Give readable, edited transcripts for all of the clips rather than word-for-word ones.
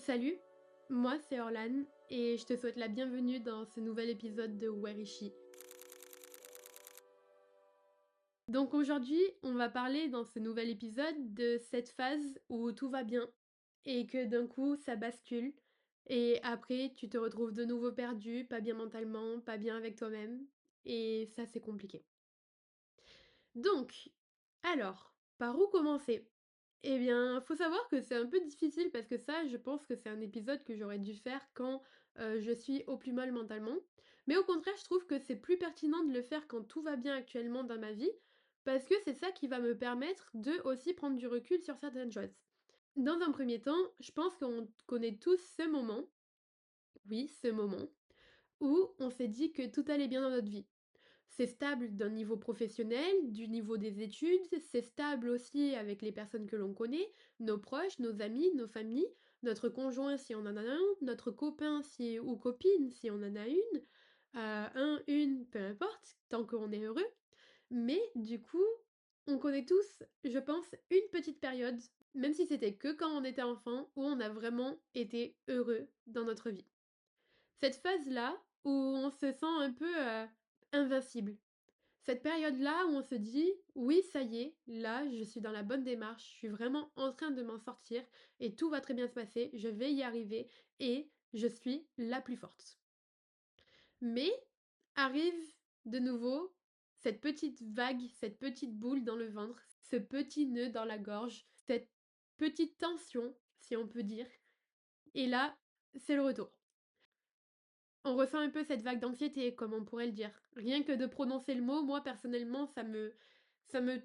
Salut, moi c'est Orlan et je te souhaite la bienvenue dans ce nouvel épisode de Werishi. Donc aujourd'hui, on va parler dans ce nouvel épisode de cette phase où tout va bien et que d'un coup ça bascule et après tu te retrouves de nouveau perdu, pas bien mentalement, pas bien avec toi-même et ça c'est compliqué. Donc, alors, par où commencer? Eh bien, faut savoir que c'est un peu difficile parce que ça, je pense que c'est un épisode que j'aurais dû faire quand je suis au plus mal mentalement. Mais au contraire, je trouve que c'est plus pertinent de le faire quand tout va bien actuellement dans ma vie, parce que c'est ça qui va me permettre de aussi prendre du recul sur certaines choses. Dans un premier temps, je pense qu'on connaît tous ce moment, oui, ce moment, où on s'est dit que tout allait bien dans notre vie. C'est stable d'un niveau professionnel, du niveau des études, c'est stable aussi avec les personnes que l'on connaît, nos proches, nos amis, nos familles, notre conjoint si on en a un, notre copain si, ou copine si on en a une, une, peu importe, tant qu'on est heureux. Mais du coup, on connaît tous, je pense, une petite période, même si c'était que quand on était enfant, où on a vraiment été heureux dans notre vie. Cette phase-là, où on se sent un peu invincible. Cette période-là où on se dit, oui, ça y est, là, je suis dans la bonne démarche, je suis vraiment en train de m'en sortir et tout va très bien se passer, je vais y arriver et je suis la plus forte. Mais arrive de nouveau cette petite vague, cette petite boule dans le ventre, ce petit nœud dans la gorge, cette petite tension, si on peut dire. Et là, c'est le retour. On ressent un peu cette vague d'anxiété, comme on pourrait le dire. Rien que de prononcer le mot, moi personnellement, ça me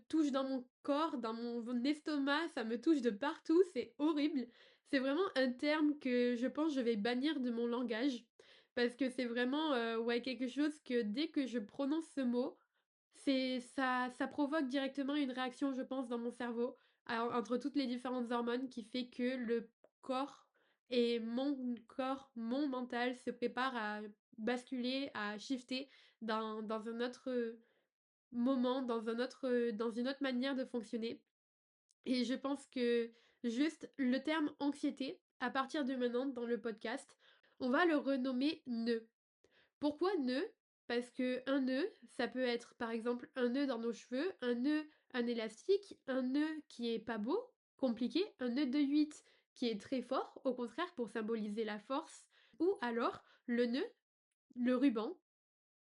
touche dans mon corps, dans mon estomac, ça me touche de partout, c'est horrible. C'est vraiment un terme que je pense je vais bannir de mon langage, parce que c'est vraiment ouais, quelque chose que dès que je prononce ce mot, ça provoque directement une réaction, je pense, dans mon cerveau, entre toutes les différentes hormones, qui fait que le corps et mon corps, mon mental se prépare à basculer, à shifter dans un autre moment, dans une autre manière de fonctionner. Et je pense que juste le terme anxiété, à partir de maintenant dans le podcast, on va le renommer nœud. Pourquoi nœud? Parce que un nœud, ça peut être par exemple un nœud dans nos cheveux, un élastique, un nœud qui est pas beau, compliqué, un nœud de 8 qui est très fort, au contraire pour symboliser la force, ou alors le nœud, le ruban,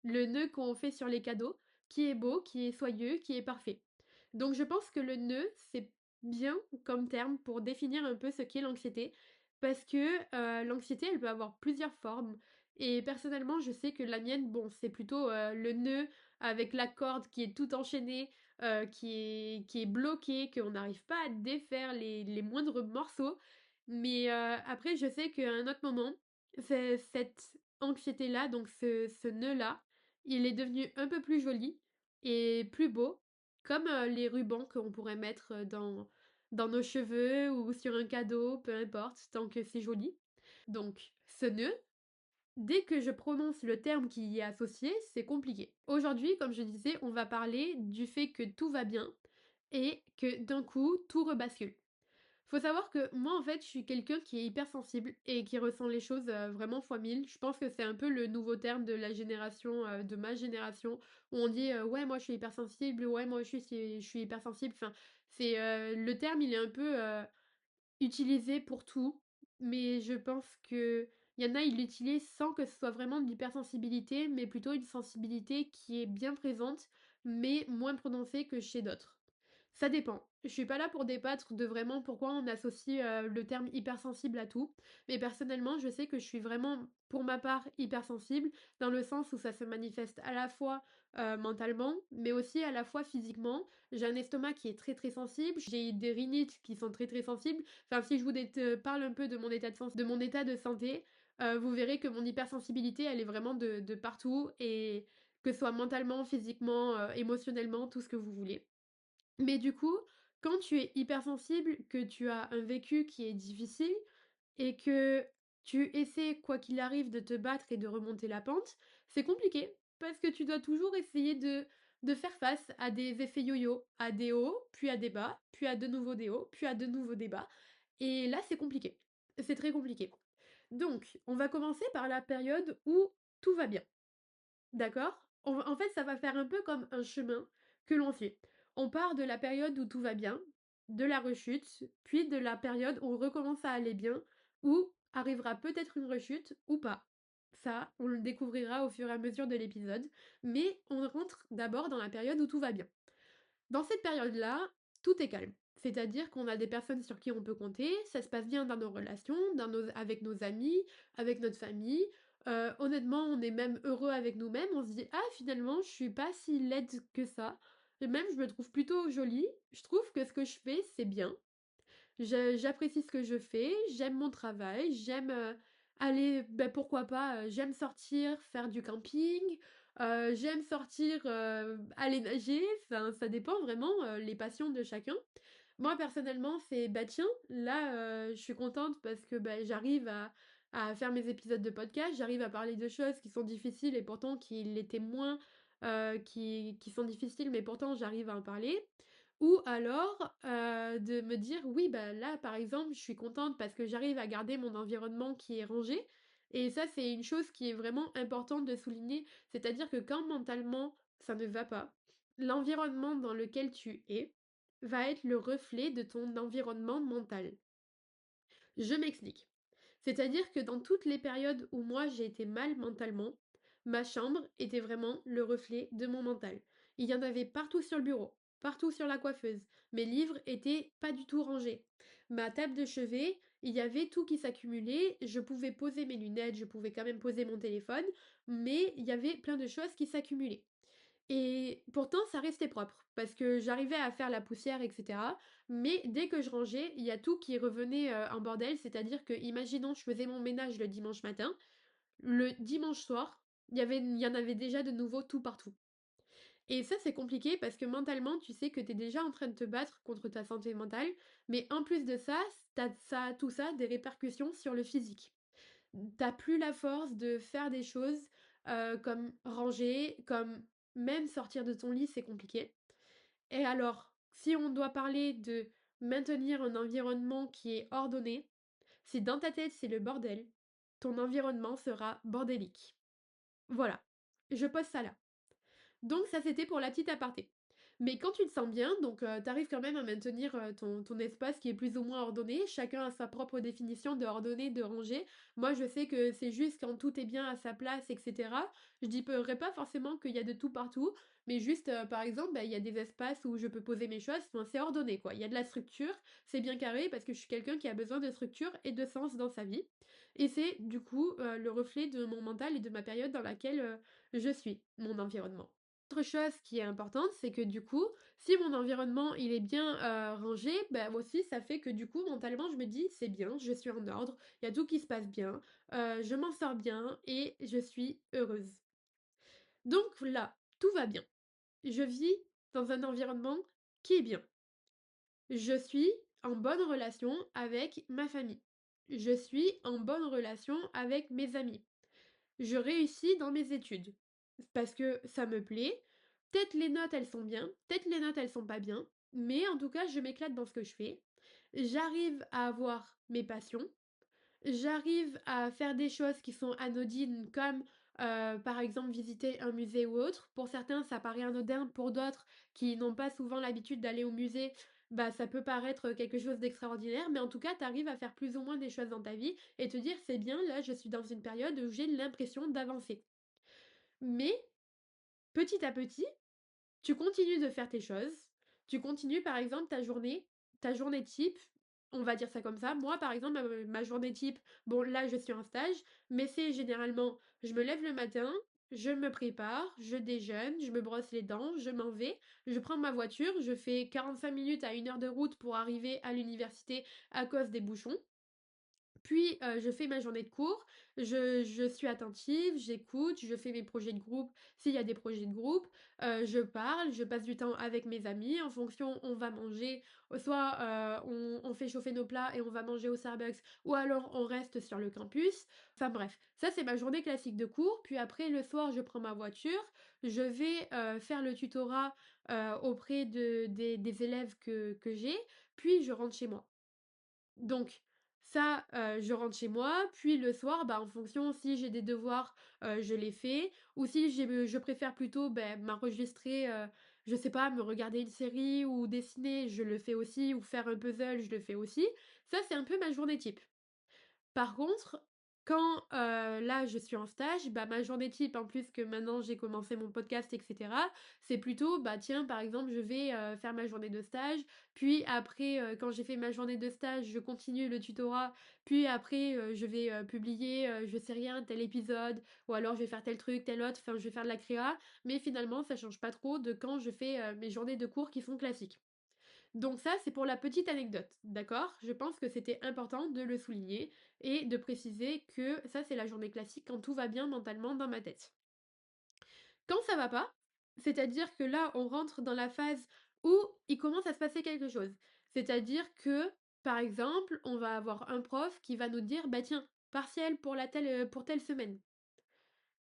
le nœud qu'on fait sur les cadeaux, qui est beau, qui est soyeux, qui est parfait. Donc je pense que le nœud, c'est bien comme terme pour définir un peu ce qu'est l'anxiété, parce que l'anxiété, elle peut avoir plusieurs formes. Et personnellement, je sais que la mienne, bon, c'est plutôt le nœud avec la corde qui est tout enchaînée, qui est bloquée, qu'on n'arrive pas à défaire les moindres morceaux. Mais après, je sais qu'à un autre moment, cette anxiété-là, donc ce nœud-là, il est devenu un peu plus joli et plus beau, comme les rubans qu'on pourrait mettre dans nos cheveux ou sur un cadeau, peu importe, tant que c'est joli. Donc, ce nœud, dès que je prononce le terme qui y est associé, c'est compliqué. Aujourd'hui, comme je disais, on va parler du fait que tout va bien et que d'un coup, tout rebascule. Faut savoir que moi, en fait, je suis quelqu'un qui est hypersensible et qui ressent les choses vraiment fois mille. Je pense que c'est un peu le nouveau terme de la génération, de ma génération, où on dit ouais, moi je suis hypersensible, ouais, moi je suis hypersensible. Enfin, c'est le terme, il est un peu utilisé pour tout, mais je pense que il y en a, ils l'utilisent sans que ce soit vraiment de l'hypersensibilité, mais plutôt une sensibilité qui est bien présente, mais moins prononcée que chez d'autres. Ça dépend. Je suis pas là pour débattre de vraiment pourquoi on associe le terme hypersensible à tout, mais personnellement, je sais que je suis vraiment, pour ma part, hypersensible, dans le sens où ça se manifeste à la fois mentalement, mais aussi à la fois physiquement. J'ai un estomac qui est très très sensible, j'ai des rhinites qui sont très très sensibles. Enfin, si je vous parle un peu de mon de mon état de santé, vous verrez que mon hypersensibilité, elle est vraiment de partout, et que ce soit mentalement, physiquement, émotionnellement, tout ce que vous voulez. Mais du coup, quand tu es hypersensible, que tu as un vécu qui est difficile et que tu essaies, quoi qu'il arrive, de te battre et de remonter la pente, c'est compliqué parce que tu dois toujours essayer de faire face à des effets yo-yo, à des hauts, puis à des bas, puis à de nouveau des hauts, puis à de nouveau des bas. Et là, c'est compliqué. c'est très compliqué. Donc, on va commencer par la période où tout va bien. D'accord? En fait, ça va faire un peu comme un chemin que l'on suit. On part de la période où tout va bien, de la rechute, puis de la période où on recommence à aller bien, où arrivera peut-être une rechute ou pas. Ça, on le découvrira au fur et à mesure de l'épisode, mais on rentre d'abord dans la période où tout va bien. Dans cette période-là, tout est calme. C'est-à-dire qu'on a des personnes sur qui on peut compter, ça se passe bien dans nos relations, avec nos amis, avec notre famille. Honnêtement, on est même heureux avec nous-mêmes. On se dit, ah, finalement, je suis pas si laide que ça. Et même, je me trouve plutôt jolie. Je trouve que ce que je fais, c'est bien. J'apprécie ce que je fais, j'aime mon travail, j'aime aller, ben pourquoi pas, j'aime sortir, faire du camping, j'aime sortir, aller nager, enfin ça dépend vraiment, les passions de chacun. Moi personnellement, c'est bah tiens, là, je suis contente parce que bah, j'arrive à faire mes épisodes de podcast, j'arrive à parler de choses qui sont difficiles et pourtant qui l'étaient moins, qui sont difficiles, mais pourtant j'arrive à en parler. Ou alors, de me dire: «Oui, bah, là, par exemple, je suis contente parce que j'arrive à garder mon environnement qui est rangé» et ça, c'est une chose qui est vraiment importante de souligner. C'est-à-dire que quand mentalement ça ne va pas, l'environnement dans lequel tu es va être le reflet de ton environnement mental. Je m'explique. C'est-à-dire que dans toutes les périodes où moi j'ai été mal mentalement, ma chambre était vraiment le reflet de mon mental. Il y en avait partout sur le bureau, partout sur la coiffeuse. Mes livres étaient pas du tout rangés. Ma table de chevet, il y avait tout qui s'accumulait. Je pouvais poser mes lunettes, je pouvais quand même poser mon téléphone, mais il y avait plein de choses qui s'accumulaient. Et pourtant, ça restait propre, parce que j'arrivais à faire la poussière, etc. Mais dès que je rangeais, il y a tout qui revenait en bordel, c'est-à-dire que, imaginons, je faisais mon ménage le dimanche matin, le dimanche soir, il y en avait déjà de nouveau tout partout. Et ça, c'est compliqué parce que mentalement, tu sais que tu es déjà en train de te battre contre ta santé mentale, mais en plus de ça, ça a tout ça des répercussions sur le physique. T'as plus la force de faire des choses comme ranger, comme même sortir de ton lit, c'est compliqué. Et alors, si on doit parler de maintenir un environnement qui est ordonné, si dans ta tête c'est le bordel, ton environnement sera bordélique. Voilà, je pose ça là. Donc ça, c'était pour la petite aparté. Mais quand tu te sens bien, donc tu arrives quand même à maintenir, ton espace qui est plus ou moins ordonné. Chacun a sa propre définition de ordonné, de rangé. Moi, je sais que c'est juste quand tout est bien à sa place et cetera. Je dirais pas forcément qu'il y a de tout partout, mais juste, par exemple, bah, il y a des espaces où je peux poser mes choses, enfin, c'est ordonné, quoi. Il y a de la structure, c'est bien carré parce que je suis quelqu'un qui a besoin de structure et de sens dans sa vie et c'est, du coup, le reflet de mon mental et de ma période dans laquelle, je suis, mon environnement. Autre chose qui est importante, c'est que du coup, si mon environnement il est bien rangé, bah aussi ça fait que du coup mentalement je me dis c'est bien, je suis en ordre, il y a tout qui se passe bien, je m'en sors bien et je suis heureuse. Donc là, tout va bien. Je vis dans un environnement qui est bien. Je suis en bonne relation avec ma famille. Je suis en bonne relation avec mes amis. Je réussis dans mes études parce que ça me plaît. Peut-être les notes, elles sont bien, peut-être les notes, elles sont pas bien, mais en tout cas, je m'éclate dans ce que je fais. J'arrive à avoir mes passions. J'arrive à faire des choses qui sont anodines comme, par exemple, visiter un musée ou autre. Pour certains, ça paraît anodin, pour d'autres qui n'ont pas souvent l'habitude d'aller au musée, bah, ça peut paraître quelque chose d'extraordinaire, mais en tout cas, tu arrives à faire plus ou moins des choses dans ta vie et te dire: «C'est bien, là, je suis dans une période où j'ai l'impression d'avancer». Mais petit à petit, tu continues de faire tes choses. Tu continues, par exemple, ta journée type, on va dire ça comme ça. Moi, par exemple, ma journée type, bon, là, je suis en stage, mais c'est généralement, je me lève le matin, je me prépare, je déjeune, je me brosse les dents, je m'en vais, je prends ma voiture, je fais 45 minutes à 1 heure de route pour arriver à l'université à cause des bouchons. Puis, je fais ma journée de cours, je suis attentive, j'écoute, je fais mes projets de groupe s'il y a des projets de groupe, je parle, je passe du temps avec mes amis. En fonction, on va manger, soit, on fait chauffer nos plats et on va manger au Starbucks ou alors on reste sur le campus. Enfin bref, ça c'est ma journée classique de cours. Puis après le soir, je prends ma voiture, je vais, faire le tutorat, auprès des élèves que j'ai, puis je rentre chez moi. Donc Ça, je rentre chez moi, puis le soir, bah, en fonction si j'ai des devoirs, je les fais ou si je préfère plutôt, m'enregistrer, je sais pas, me regarder une série ou dessiner, je le fais aussi ou faire un puzzle, je le fais aussi. Ça, c'est un peu ma journée type. Par contre, quand, là, je suis en stage, bah, ma journée type, en plus que maintenant j'ai commencé mon podcast et cetera, c'est plutôt, bah, tiens, par exemple, je vais, faire ma journée de stage, puis après, quand j'ai fait ma journée de stage, je continue le tutorat, puis après, je vais, publier, je sais rien, tel épisode ou alors je vais faire tel truc, tel autre, enfin, je vais faire de la créa, mais finalement, ça change pas trop de quand je fais, mes journées de cours qui sont classiques. Donc ça, c'est pour la petite anecdote, d'accord? Je pense que c'était important de le souligner et de préciser que ça, c'est la journée classique quand tout va bien mentalement dans ma tête. Quand ça va pas, c'est-à-dire que là, on rentre dans la phase où il commence à se passer quelque chose. C'est-à-dire que, par exemple, on va avoir un prof qui va nous dire, bah tiens, partiel pour telle semaine.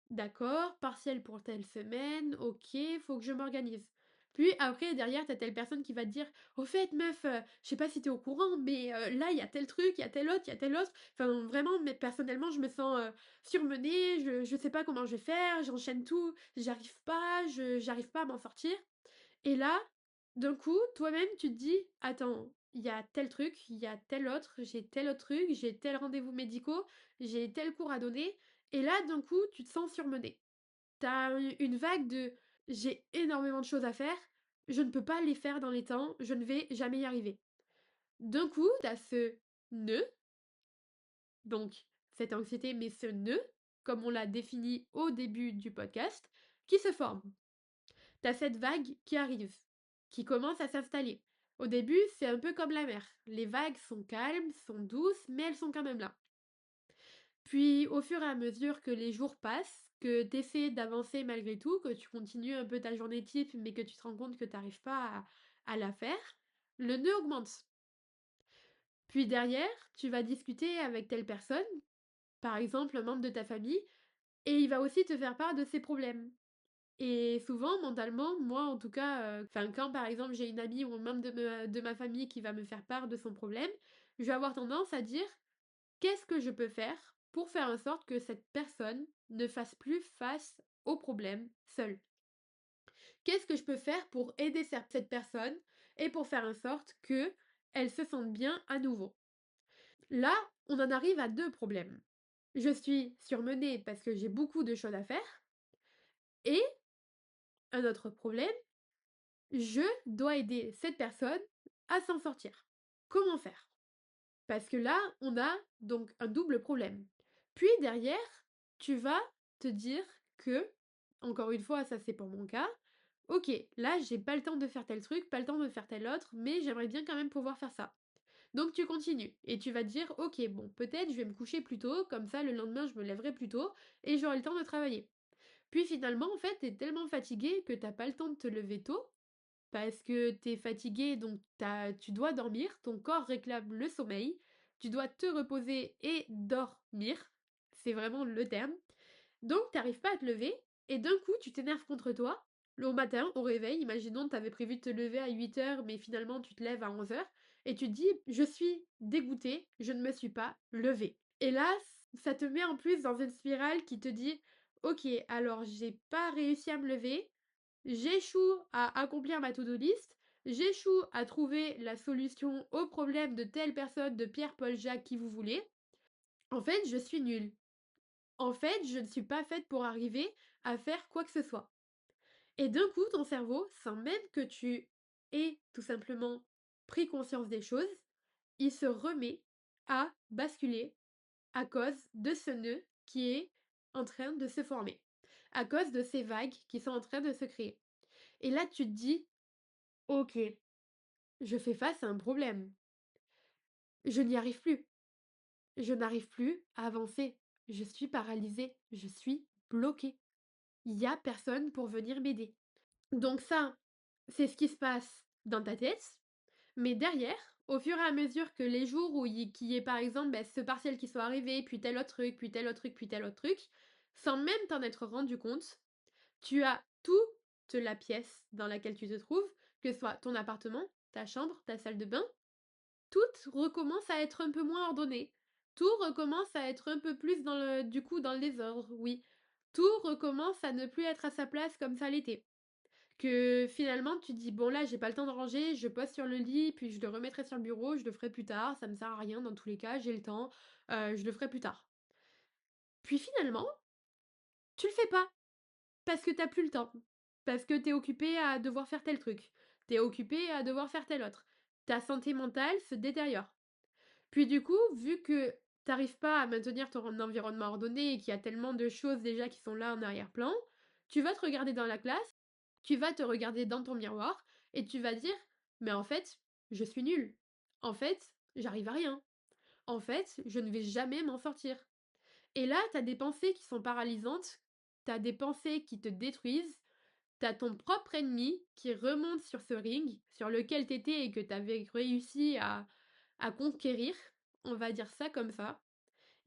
D'accord, partiel pour telle semaine, OK, faut que je m'organise. Puis après, derrière, tu as telle personne qui va te dire: «Au fait, meuf, je sais pas si tu es au courant, mais là, il y a tel truc, il y a tel autre, il y a tel autre». Enfin, vraiment, mais personnellement, je me sens, surmenée, je sais pas comment je vais faire, j'enchaîne tout, j'arrive pas à m'en sortir. Et là, d'un coup, toi-même, tu te dis: «Attends, il y a tel truc, il y a tel autre, j'ai tel autre truc, j'ai tel rendez-vous médicaux, j'ai tel cours à donner» et là, d'un coup, tu te sens surmenée. Tu as une vague de: «J'ai énormément de choses à faire, je ne peux pas les faire dans les temps, je ne vais jamais y arriver». D'un coup, tu as ce nœud, donc cette anxiété, mais ce nœud, comme on l'a défini au début du podcast, qui se forme. T'as cette vague qui arrive, qui commence à s'installer. Au début, c'est un peu comme la mer. Les vagues sont calmes, sont douces, mais elles sont quand même là. Puis, au fur et à mesure que les jours passent, que tu essaies d'avancer malgré tout, que tu continues un peu ta journée type, mais que tu te rends compte que tu n'arrives pas à la faire, le nœud augmente. Puis derrière, tu vas discuter avec telle personne, par exemple un membre de ta famille, et il va aussi te faire part de ses problèmes. Et souvent, mentalement, moi en tout cas, enfin quand par exemple j'ai une amie ou un membre de ma famille qui va me faire part de son problème, je vais avoir tendance à dire: «Qu'est-ce que je peux faire pour faire en sorte que cette personne ne fasse plus face au problème seule? Qu'est-ce que je peux faire pour aider cette personne et pour faire en sorte qu'elle se sente bien à nouveau?» Là, on en arrive à 2 problèmes. Je suis surmenée parce que j'ai beaucoup de choses à faire et un autre problème, je dois aider cette personne à s'en sortir. Comment faire? Parce que là, on a donc un double problème. Puis derrière, tu vas te dire que, encore une fois, ça c'est pour mon cas, ok, là j'ai pas le temps de faire tel truc, pas le temps de faire tel autre, mais j'aimerais bien quand même pouvoir faire ça. Donc tu continues et tu vas te dire, ok, bon, peut-être je vais me coucher plus tôt, comme ça le lendemain je me lèverai plus tôt et j'aurai le temps de travailler. Puis finalement, en fait, t'es tellement fatigué que t'as pas le temps de te lever tôt parce que tu es fatigué, donc tu dois dormir, ton corps réclame le sommeil, tu dois te reposer et dormir, c'est vraiment le terme. Donc tu n'arrives pas à te lever et d'un coup tu t'énerves contre toi. Le matin, au réveil, imaginons tu avais prévu de te lever à 8 heures, mais finalement tu te lèves à 11 heures et tu te dis: «Je suis dégoûtée, je ne me suis pas levée». Et là, ça te met en plus dans une spirale qui te dit: «OK, alors j'ai pas réussi à me lever, j'échoue à accomplir ma to-do list, j'échoue à trouver la solution au problème de telle personne, de Pierre, Paul, Jacques, qui vous voulez. En fait, je suis nulle. En fait, je ne suis pas faite pour arriver à faire quoi que ce soit». Et d'un coup, ton cerveau, sans même que tu aies tout simplement pris conscience des choses, il se remet à basculer à cause de ce nœud qui est en train de se former, à cause de ces vagues qui sont en train de se créer. Et là, tu te dis: «OK, je fais face à un problème. Je n'y arrive plus. Je n'arrive plus à avancer. Je suis paralysée. Je suis bloquée. Il y a personne pour venir m'aider». Donc ça, c'est ce qui se passe dans ta tête. Mais derrière, au fur et à mesure que les jours où qu'il y ait par exemple ce partiel qui soit arrivé, puis tel autre truc, puis tel autre truc, puis tel autre truc, sans même t'en être rendu compte, tu as toute la pièce dans laquelle tu te trouves, que ce soit ton appartement, ta chambre, ta salle de bain, tout recommence à être un peu moins ordonné. Tout recommence à être un peu plus dans le désordre, oui. Tout recommence à ne plus être à sa place comme ça l'était. Que finalement tu te dis bon là j'ai pas le temps de ranger, je pose sur le lit, puis je le remettrai sur le bureau, je le ferai plus tard, ça me sert à rien dans tous les cas, j'ai le temps, je le ferai plus tard. Puis finalement, tu le fais pas, parce que t'as plus le temps. Parce que t'es occupé à devoir faire tel truc. T'es occupé à devoir faire tel autre. Ta santé mentale se détériore. Puis du coup, vu que t'arrives pas à maintenir ton environnement ordonné et qu'il y a tellement de choses déjà qui sont là en arrière-plan, tu vas te regarder dans la classe, tu vas te regarder dans ton miroir et tu vas dire mais en fait, je suis nulle. En fait, j'arrive à rien. En fait, je ne vais jamais m'en sortir. Et là, t'as des pensées qui sont paralysantes, t'as des pensées qui te détruisent, t'as ton propre ennemi qui remonte sur ce ring sur lequel t'étais et que t'avais réussi à conquérir, on va dire ça comme ça.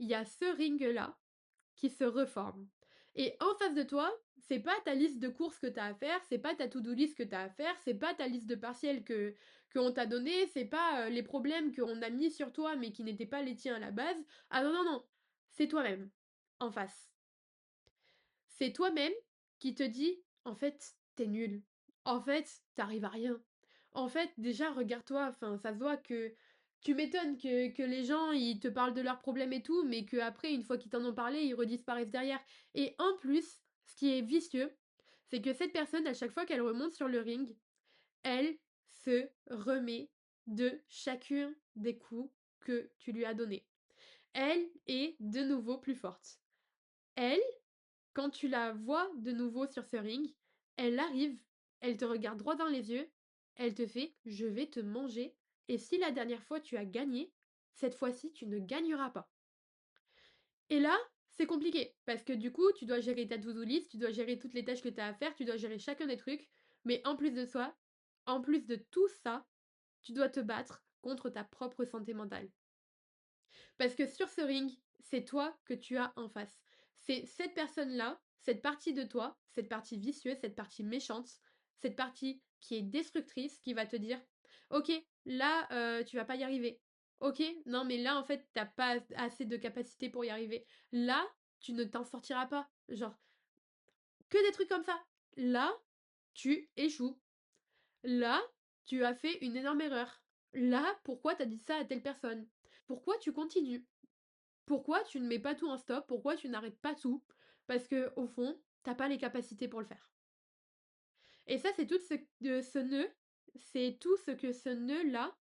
Il y a ce ring-là qui se reforme. Et en face de toi, c'est pas ta liste de courses que tu as à faire, c'est pas ta to-do list que tu as à faire, c'est pas ta liste de partiels que qu'on t'a donné, c'est pas les problèmes qu'on a mis sur toi mais qui n'étaient pas les tiens à la base. Ah non, non, non, c'est toi-même en face. C'est toi-même qui te dit en fait, t'es nul. En fait, t'arrives à rien. En fait, déjà, regarde-toi, enfin, ça se voit que tu m'étonnes que les gens, ils te parlent de leurs problèmes et tout, mais qu'après, une fois qu'ils t'en ont parlé, ils redisparaissent derrière. Et en plus, ce qui est vicieux, c'est que cette personne, à chaque fois qu'elle remonte sur le ring, elle se remet de chacun des coups que tu lui as donnés. Elle est de nouveau plus forte. Elle, quand tu la vois de nouveau sur ce ring, elle arrive, elle te regarde droit dans les yeux, elle te fait je vais te manger, et si la dernière fois tu as gagné, cette fois-ci tu ne gagneras pas. Et là, c'est compliqué, parce que du coup, tu dois gérer ta to-do list, tu dois gérer toutes les tâches que tu as à faire, tu dois gérer chacun des trucs, mais en plus de ça, en plus de tout ça, tu dois te battre contre ta propre santé mentale. Parce que sur ce ring, c'est toi que tu as en face. C'est cette personne-là, cette partie de toi, cette partie vicieuse, cette partie méchante, cette partie qui est destructrice, qui va te dire ok, là, tu vas pas y arriver. Ok, non, mais là, en fait, t'as pas assez de capacité pour y arriver. Là, tu ne t'en sortiras pas. Genre, que des trucs comme ça. Là, tu échoues. Là, tu as fait une énorme erreur. Là, pourquoi t'as dit ça à telle personne? Pourquoi tu continues? Pourquoi tu ne mets pas tout en stop? Pourquoi tu n'arrêtes pas tout? Parce que au fond, t'as pas les capacités pour le faire. Et ça, c'est tout ce nœud, c'est tout ce que ce nœud-là,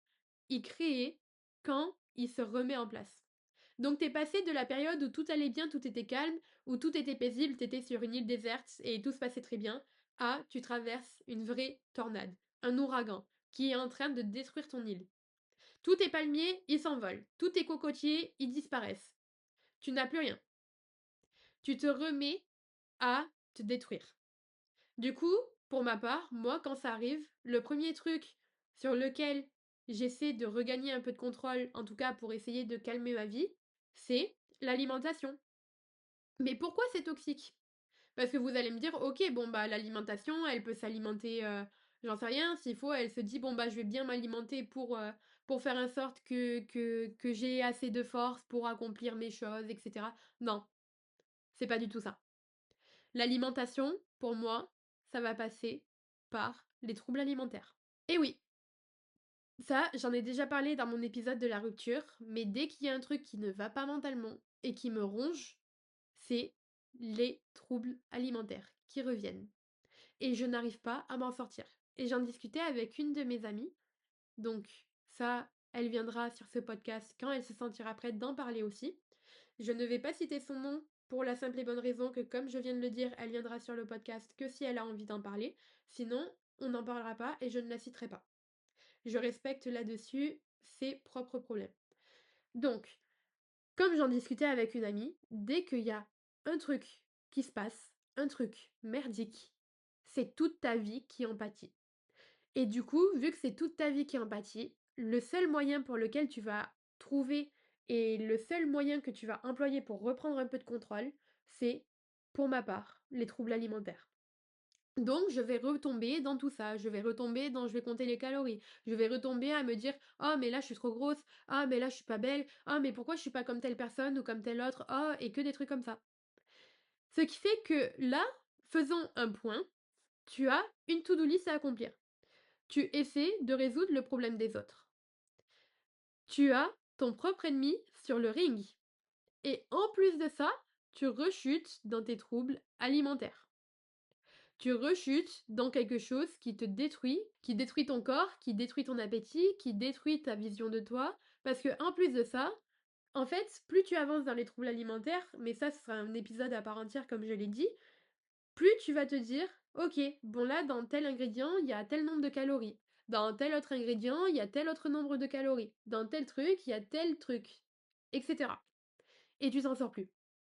il crée quand il se remet en place. Donc t'es passé de la période où tout allait bien, tout était calme, où tout était paisible, t'étais sur une île déserte et tout se passait très bien, à tu traverses une vraie tornade, un ouragan, qui est en train de détruire ton île. Tous tes palmiers, ils s'envolent. Tous tes cocotiers, ils disparaissent. Tu n'as plus rien. Tu te remets à te détruire. Du coup, pour ma part, moi, quand ça arrive, le premier truc sur lequel j'essaie de regagner un peu de contrôle, en tout cas pour essayer de calmer ma vie, c'est l'alimentation. Mais pourquoi c'est toxique? Parce que vous allez me dire, ok, bon bah l'alimentation, elle peut s'alimenter, j'en sais rien, s'il faut, elle se dit, bon bah je vais bien m'alimenter pour faire en sorte que j'ai assez de force pour accomplir mes choses, etc. Non, c'est pas du tout ça. L'alimentation, pour moi, ça va passer par les troubles alimentaires. Et oui, ça, j'en ai déjà parlé dans mon épisode de la rupture, mais dès qu'il y a un truc qui ne va pas mentalement et qui me ronge, c'est les troubles alimentaires qui reviennent. Et je n'arrive pas à m'en sortir. Et j'en discutais avec une de mes amies, donc ça, elle viendra sur ce podcast quand elle se sentira prête d'en parler aussi. Je ne vais pas citer son nom pour la simple et bonne raison que, comme je viens de le dire, elle viendra sur le podcast que si elle a envie d'en parler. Sinon, on n'en parlera pas et je ne la citerai pas. Je respecte là-dessus ses propres problèmes. Donc, comme j'en discutais avec une amie, dès qu'il y a un truc qui se passe, un truc merdique, c'est toute ta vie qui en pâtit. Et du coup, vu que c'est toute ta vie qui en pâtit, le seul moyen pour lequel tu vas trouver et le seul moyen que tu vas employer pour reprendre un peu de contrôle, c'est, pour ma part, les troubles alimentaires. Donc je vais retomber dans tout ça, je vais retomber dans je vais compter les calories, je vais retomber à me dire: «Oh mais là je suis trop grosse, ah mais là je suis pas belle, ah mais pourquoi je suis pas comme telle personne ou comme telle autre, oh» et que des trucs comme ça. Ce qui fait que là, faisons un point, tu as une to-do list à accomplir. Tu essaies de résoudre le problème des autres. Tu as ton propre ennemi sur le ring et en plus de ça, tu rechutes dans tes troubles alimentaires. Tu rechutes dans quelque chose qui te détruit, qui détruit ton corps, qui détruit ton appétit, qui détruit ta vision de toi. Parce que en plus de ça, en fait, plus tu avances dans les troubles alimentaires, mais ça, ce sera un épisode à part entière, comme je l'ai dit, plus tu vas te dire, ok, bon là, dans tel ingrédient, il y a tel nombre de calories. Dans tel autre ingrédient, il y a tel autre nombre de calories. Dans tel truc, il y a tel truc, etc. Et tu t'en sors plus.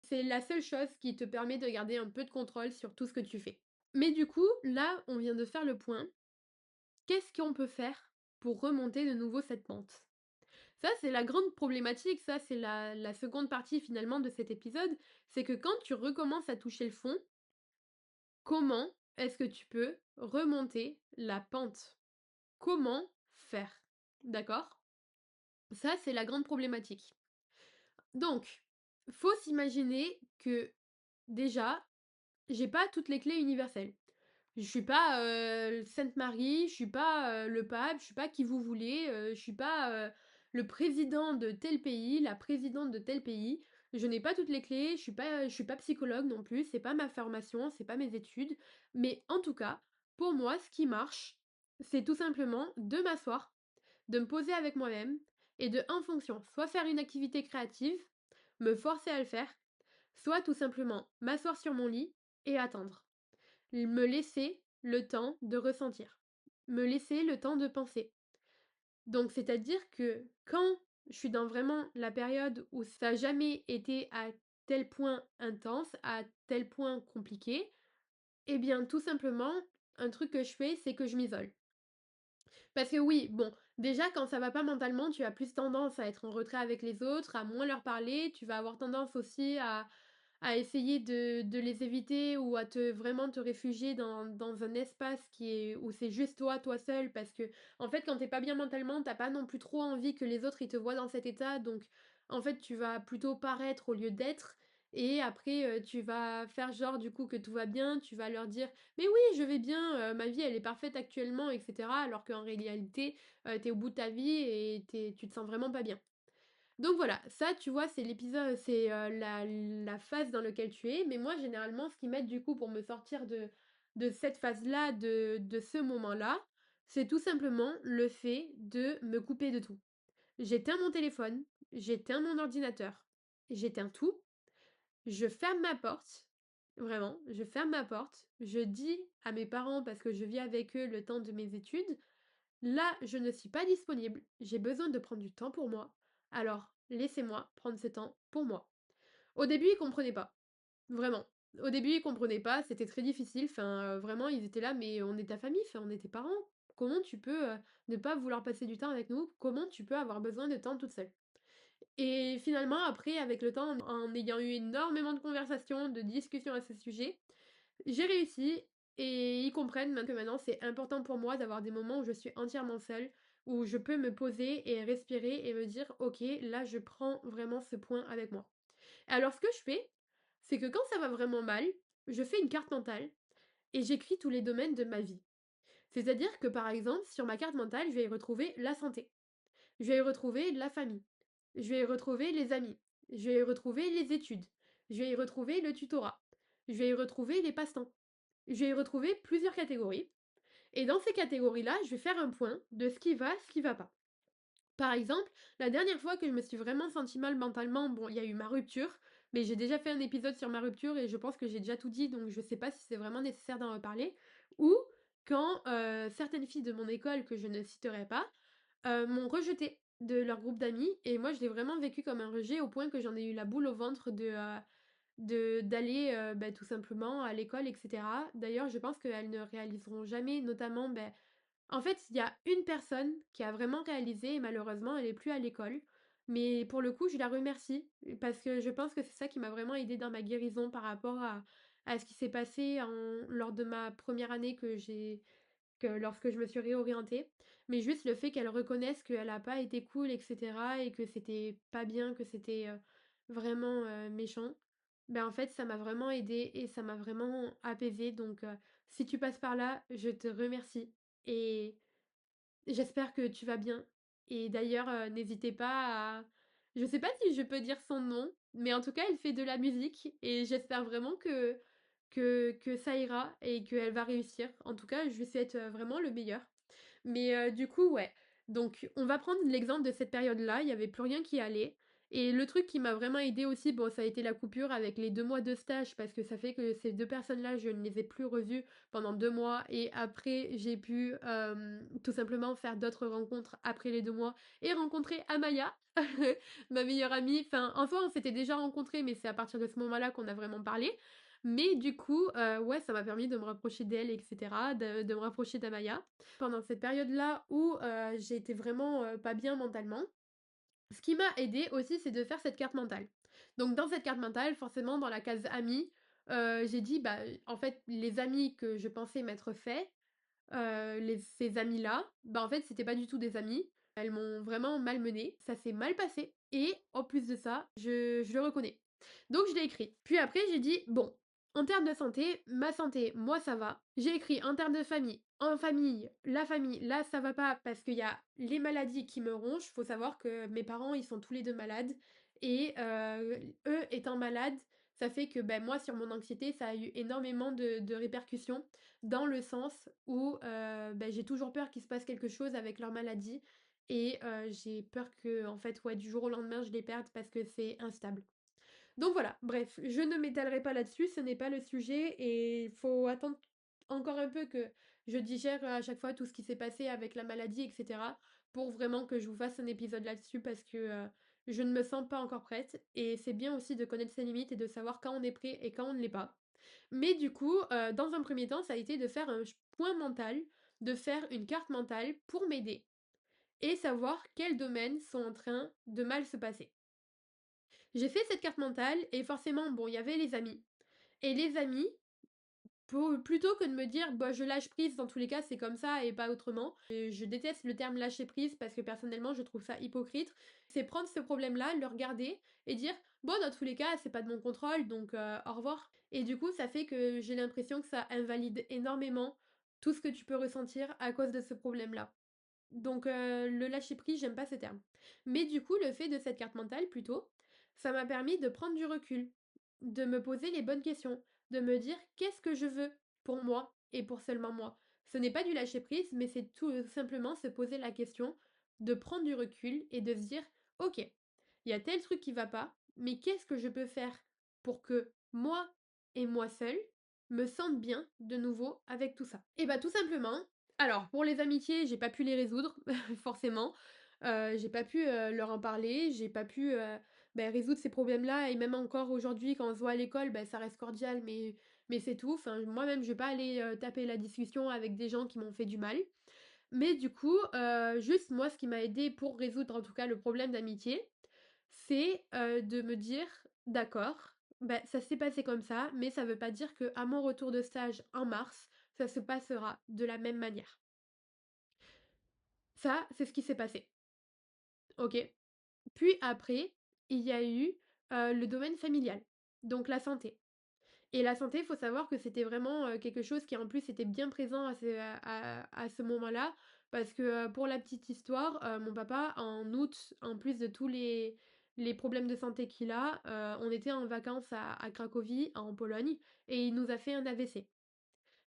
C'est la seule chose qui te permet de garder un peu de contrôle sur tout ce que tu fais. Mais du coup, là, on vient de faire le point. Qu'est-ce qu'on peut faire pour remonter de nouveau cette pente? Ça, c'est la grande problématique, ça, c'est la seconde partie finalement de cet épisode, c'est que quand tu recommences à toucher le fond, comment est-ce que tu peux remonter la pente? Comment faire? D'accord? Ça, c'est la grande problématique. Donc, faut s'imaginer que déjà, j'ai pas toutes les clés universelles. Je suis pas, Sainte Marie, je suis pas, le pape, je suis pas qui vous voulez, je suis pas, le président de tel pays, la présidente de tel pays. Je n'ai pas toutes les clés, je suis pas psychologue non plus, c'est pas ma formation, c'est pas mes études. Mais en tout cas, pour moi, ce qui marche, c'est tout simplement de m'asseoir, de me poser avec moi-même et de, en fonction, soit faire une activité créative, me forcer à le faire, soit tout simplement m'asseoir sur mon lit et attendre. Me laisser le temps de ressentir, me laisser le temps de penser. Donc c'est-à-dire que quand je suis dans vraiment la période où ça a jamais été à tel point intense, à tel point compliqué, eh bien tout simplement, un truc que je fais, c'est que je m'isole. Parce que oui, bon, déjà quand ça va pas mentalement, tu as plus tendance à être en retrait avec les autres, à moins leur parler, tu vas avoir tendance aussi à essayer de les éviter ou à te vraiment te réfugier dans un espace qui est où c'est juste toi, toi seul, parce que en fait quand t'es pas bien mentalement, t'as pas non plus trop envie que les autres ils te voient dans cet état, donc en fait tu vas plutôt paraître au lieu d'être. Et après, tu vas faire genre du coup que tout va bien, tu vas leur dire mais oui, je vais bien, ma vie elle est parfaite actuellement, etc. Alors qu'en réalité, tu au bout de ta vie et tu te sens vraiment pas bien. Donc voilà, ça tu vois, c'est l'épisode, c'est la phase dans laquelle tu es. Mais moi, généralement, ce qui m'aide du coup pour me sortir de cette phase-là, de ce moment-là, c'est tout simplement le fait de me couper de tout. J'éteins mon téléphone, j'éteins mon ordinateur, j'éteins tout, je ferme ma porte, vraiment, je ferme ma porte, je dis à mes parents, parce que je vis avec eux le temps de mes études, là, je ne suis pas disponible, j'ai besoin de prendre du temps pour moi, alors laissez-moi prendre ce temps pour moi. Au début, ils comprenaient pas, vraiment. Au début, ils comprenaient pas, c'était très difficile, enfin, vraiment, ils étaient là, mais on est ta famille, enfin, on est tes parents. Comment tu peux ne pas vouloir passer du temps avec nous? Comment tu peux avoir besoin de temps toute seule? Et finalement, après, avec le temps, en ayant eu énormément de conversations, de discussions à ce sujet, j'ai réussi et ils comprennent que maintenant c'est important pour moi d'avoir des moments où je suis entièrement seule, où je peux me poser et respirer et me dire ok, là je prends vraiment ce point avec moi. Alors ce que je fais, c'est que quand ça va vraiment mal, je fais une carte mentale et j'écris tous les domaines de ma vie. C'est-à-dire que par exemple, sur ma carte mentale, je vais y retrouver la santé. Je vais y retrouver la famille. Je vais y retrouver les amis. Je vais y retrouver les études. Je vais y retrouver le tutorat. Je vais y retrouver les passe-temps. Je vais y retrouver plusieurs catégories. Et dans ces catégories-là, je vais faire un point de ce qui va pas. Par exemple, la dernière fois que je me suis vraiment sentie mal mentalement, bon, il y a eu ma rupture, mais j'ai déjà fait un épisode sur ma rupture et je pense que j'ai déjà tout dit, donc je sais pas si c'est vraiment nécessaire d'en reparler. Ou quand certaines filles de mon école, que je ne citerai pas, m'ont rejetée de leur groupe d'amis et moi je l'ai vraiment vécu comme un rejet au point que j'en ai eu la boule au ventre d'aller, bah, tout simplement à l'école et cetera. D'ailleurs, je pense qu'elles ne réaliseront jamais, notamment, beh, en fait, il y a une personne qui a vraiment réalisé et malheureusement, elle est plus à l'école. Mais pour le coup, je la remercie parce que je pense que c'est ça qui m'a vraiment aidée dans ma guérison par rapport à ce qui s'est passé lors de ma première année que lorsque je me suis réorientée, mais juste le fait qu'elle reconnaisse qu'elle a pas été cool, et cetera, et que c'était pas bien, que c'était, vraiment, méchant, ben, en fait, ça m'a vraiment aidée et ça m'a vraiment apaisée donc si tu passes par là, je te remercie et j'espère que tu vas bien et d'ailleurs, n'hésitez pas à je sais pas si je peux dire son nom, mais en tout cas, elle fait de la musique et j'espère vraiment que ça ira et qu'elle va réussir. En tout cas, je lui souhaite, vraiment le meilleur. Mais du coup, ouais. Donc, on va prendre l'exemple de cette période-là, il y avait plus rien qui allait. Et le truc qui m'a vraiment aidée aussi, bon, ça a été la coupure avec les 2 mois de stage parce que ça fait que ces 2 personnes-là, je ne les ai plus revues pendant 2 mois et après j'ai pu, tout simplement faire d'autres rencontres après les 2 mois et rencontrer Amaya, ma meilleure amie. Enfin, en soi, on s'était déjà rencontrés, mais c'est à partir de ce moment-là qu'on a vraiment parlé. Mais du coup, ouais, ça m'a permis de me rapprocher d'elle et cetera, de me rapprocher d'Amaya. Pendant cette période-là où, j'ai été vraiment, pas bien mentalement, ce qui m'a aidée aussi, c'est de faire cette carte mentale. Donc dans cette carte mentale, forcément dans la case amis, j'ai dit: «Bah, en fait, les amis que je pensais m'être faits, ces amies-là, bah, en fait, c'était pas du tout des amies. Elles m'ont vraiment malmenée, ça s'est mal passé et en plus de ça, je le reconnais. Donc je l'ai écrit. Puis après, j'ai dit: «Bon, en termes de santé, ma santé, moi, ça va». J'ai écrit en termes de famille, en famille, là, ça va pas parce qu'il y a les maladies qui me rongent. Faut savoir que mes parents, ils sont tous les 2 malades et eux étant malades, ça fait que, ben, moi, sur mon anxiété, ça a eu énormément de répercussions dans le sens où, bah, j'ai toujours peur qu'il se passe quelque chose avec leur maladie et j'ai peur que en fait, ouais, du jour au lendemain, je les perde parce que c'est instable. Donc voilà, bref, je ne m'étalerai pas là-dessus, ce n'est pas le sujet et il faut attendre encore un peu que je digère, à chaque fois tout ce qui s'est passé avec la maladie et cetera, pour vraiment que je vous fasse un épisode là-dessus parce que, je ne me sens pas encore prête et c'est bien aussi de connaître ses limites et de savoir quand on est prêt et quand on ne l'est pas. Mais du coup, dans un premier temps, ça a été de faire un point mental, de faire une carte mentale pour m'aider et savoir quels domaines sont en train de mal se passer. J'ai fait cette carte mentale et forcément, bon, il y avait les amis. Et les amis, plutôt que de me dire, bah, je lâche prise, dans tous les cas, c'est comme ça et pas autrement. Et je déteste le terme lâcher prise parce que personnellement, je trouve ça hypocrite. C'est prendre ce problème-là, le regarder et dire, bon, dans tous les cas, c'est pas de mon contrôle, donc au revoir. Et du coup, ça fait que j'ai l'impression que ça invalide énormément tout ce que tu peux ressentir à cause de ce problème-là. Donc le lâcher prise, j'aime pas ce terme. Mais du coup, le fait de cette carte mentale plutôt, ça m'a permis de prendre du recul, de me poser les bonnes questions, de me dire: «Qu'est-ce que je veux pour moi et pour seulement moi?» Ce n'est pas du lâcher prise, mais c'est tout simplement se poser la question, de prendre du recul et de se dire: «OK, il y a tel truc qui va pas, mais qu'est-ce que je peux faire pour que moi et moi seule me sente bien de nouveau avec tout ça?» Et bah, tout simplement alors pour les amitiés, j'ai pas pu les résoudre forcément, j'ai pas pu, leur en parler, j'ai pas pu, résoudre ces problèmes-là et même encore aujourd'hui quand on se voit à l'école, bah, ça reste cordial mais c'est tout. Enfin, moi-même, je vais pas aller, taper la discussion avec des gens qui m'ont fait du mal. Mais du coup, juste moi, ce qui m'a aidée pour résoudre en tout cas le problème d'amitié, c'est, de me dire: «D'accord, bah, ça s'est passé comme ça, mais ça veut pas dire qu'à mon retour de stage en mars, ça se passera de la même manière». Ça, c'est ce qui s'est passé, OK? Puis après, il y a eu, le domaine familial, donc la santé. Et la santé, il faut savoir que c'était vraiment, quelque chose qui en plus était bien présent à ce moment-là parce que, pour la petite histoire, mon papa en août, en plus de tous les problèmes de santé qu'il a, on était en vacances à Cracovie, en Pologne et il nous a fait un AVC.